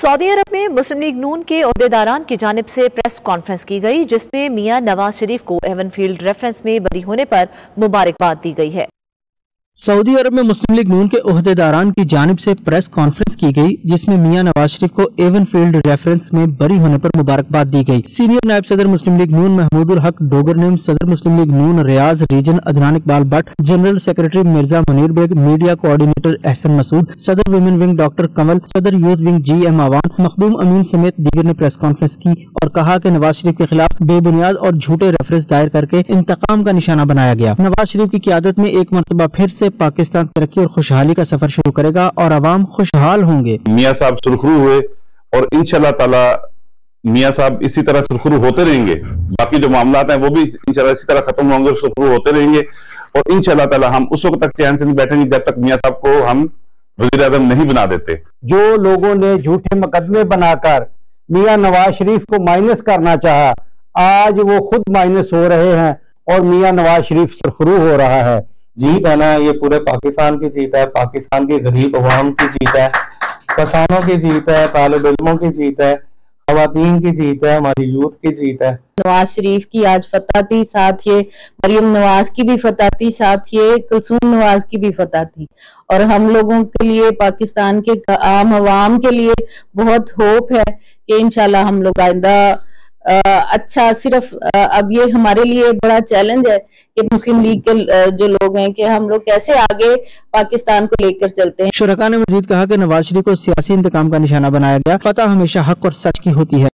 Saudi अरब में मुस्लिम लीग नून के ओहदेदारान की जानिब से प्रेस कॉन्फ्रेंस की गई, जिसमें मियां नवाज शरीफ को एवनफील्ड रेफरेंस में बरी होने पर मुबारकबाद दी गई है। सऊदी अरब में मुस्लिम लीग नून के ओहदेदारान की जानिब से प्रेस कॉन्फ्रेंस की गई, जिसमें मियां नवाज शरीफ को एवनफील्ड रेफरेंस में बरी होने पर मुबारकबाद दी गई। सीनियर नायब सदर मुस्लिम लीग नून महमूदुल हक डोगर नेम, सदर मुस्लिम लीग नून रियाज रीजन Adnan Iqbal Bhatt, general secretary Mirza Munir Baig, media coordinator Ahsan Masood, सदर वुमेन विंग डॉक्टर कमल, सदर youth wing GM Awan, Makhdoom Amin समेत दीगर ने प्रेस कॉन्फ्रेंस की और कहा कि नवाज शरीफ के खिलाफ बेबुनियाद और झूठे रेफरेंस दायर करके इंतकाम का निशाना बनाया गया। नवाज शरीफ की क़यादत में एक मरतबा फिर से पाकिस्तान तरक्की और खुशहाली का सफर शुरू करेगा और अवाम खुशहाल होंगे। मियां साहब सुरखरू हुए और इंशाल्लाह ताला मियां साहब इसी तरह सुरखरू होते रहेंगे। बाकी जो मामलात हैं वो भी इंशाल्लाह इसी तरह खत्म होंगे, सुरखरू होते रहेंगे और इंशाल्लाह ताला हम उस वक्त तक चैन से नहीं बैठेंगे जब तक मियां साहब को हम वज़ीर आज़म नहीं बना देते। जो लोगों ने झूठे मुकदमे बनाकर मियां नवाज शरीफ को माइनस करना चाहा, आज वो खुद माइनस हो रहे हैं और मियां नवाज शरीफ सुरखरू हो रहा है। जीत है ना, ये पूरे पाकिस्तान की जीत है, पाकिस्तान के गरीब अवाम की जीत है, किसानों की जीत है, तालिब इल्मों की जीत है, खवातीन की जीत है, हमारी यूथ की जीत है। नवाज शरीफ की आज फतह थी, साथ ये मरियम नवाज की भी फतह थी, साथ ये कुलसूम नवाज की भी फतह थी और हम लोगों के लिए, पाकिस्तान के आम अवाम के लिए बहुत होप है कि इंशाल्लाह हम लोग आइंदा अच्छा, सिर्फ अब ये हमारे लिए बड़ा चैलेंज है कि मुस्लिम लीग के जो लोग हैं कि हम लोग कैसे आगे पाकिस्तान को लेकर चलते हैं। शुरका ने मजीद कहा कि नवाज शरीफ को सियासी इंतकाम का निशाना बनाया गया। फतह हमेशा हक और सच की होती है।